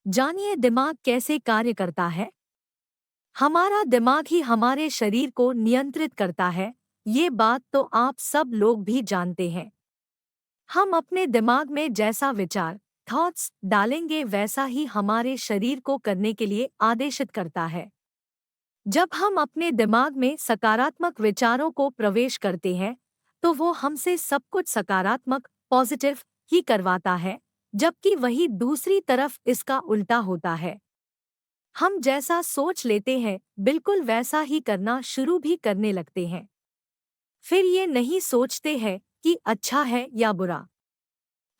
जानिए दिमाग कैसे कार्य करता है। हमारा दिमाग ही हमारे शरीर को नियंत्रित करता है। ये बात तो आप सब लोग भी जानते हैं। हम अपने दिमाग में जैसा विचार थॉट्स डालेंगे वैसा ही हमारे शरीर को करने के लिए आदेशित करता है। जब हम अपने दिमाग में सकारात्मक विचारों को प्रवेश करते हैं तो वो हमसे सब कुछ सकारात्मक पॉजिटिव ही करवाता है, जबकि वही दूसरी तरफ इसका उल्टा होता है। हम जैसा सोच लेते हैं बिल्कुल वैसा ही करना शुरू भी करने लगते हैं। फिर ये नहीं सोचते हैं कि अच्छा है या बुरा।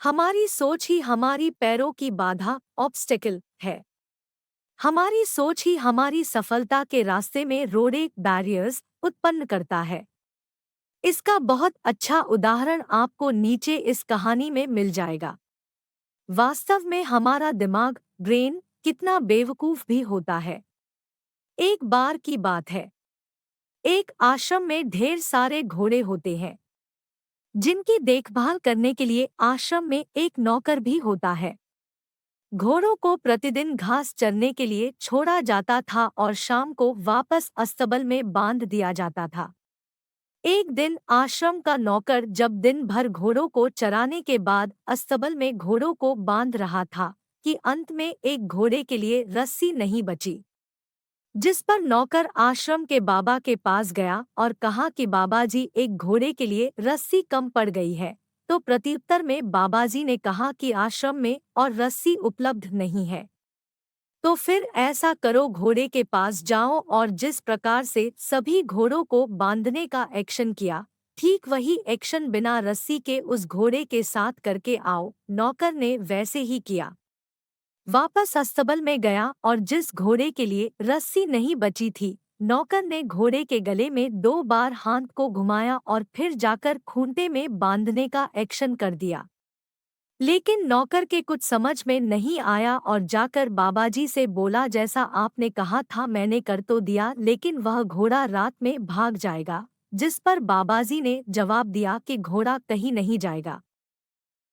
हमारी सोच ही हमारी पैरों की बाधा ऑब्स्टेकल है। हमारी सोच ही हमारी सफलता के रास्ते में रोड़े बैरियर्स उत्पन्न करता है। इसका बहुत अच्छा उदाहरण आपको नीचे इस कहानी में मिल जाएगा। वास्तव में हमारा दिमाग ब्रेन कितना बेवकूफ भी होता है। एक बार की बात है, एक आश्रम में ढेर सारे घोड़े होते हैं जिनकी देखभाल करने के लिए आश्रम में एक नौकर भी होता है। घोड़ों को प्रतिदिन घास चरने के लिए छोड़ा जाता था और शाम को वापस अस्तबल में बांध दिया जाता था। एक दिन आश्रम का नौकर जब दिन भर घोड़ों को चराने के बाद अस्तबल में घोड़ों को बांध रहा था कि अंत में एक घोड़े के लिए रस्सी नहीं बची। जिस पर नौकर आश्रम के बाबा के पास गया और कहा कि बाबाजी एक घोड़े के लिए रस्सी कम पड़ गई है। तो प्रत्युत्तर में बाबाजी ने कहा कि आश्रम में और रस्सी उपलब्ध नहीं है। तो फिर ऐसा करो, घोड़े के पास जाओ और जिस प्रकार से सभी घोड़ों को बांधने का एक्शन किया, ठीक वही एक्शन बिना रस्सी के उस घोड़े के साथ करके आओ। नौकर ने वैसे ही किया। वापस अस्तबल में गया और जिस घोड़े के लिए रस्सी नहीं बची थी, नौकर ने घोड़े के गले में 2 बार हाथ को घुमाया और फिर जाकर खूंटे में बांधने का एक्शन कर दिया। लेकिन नौकर के कुछ समझ में नहीं आया और जाकर बाबाजी से बोला, जैसा आपने कहा था मैंने कर तो दिया, लेकिन वह घोड़ा रात में भाग जाएगा। जिस पर बाबाजी ने जवाब दिया कि घोड़ा कहीं नहीं जाएगा।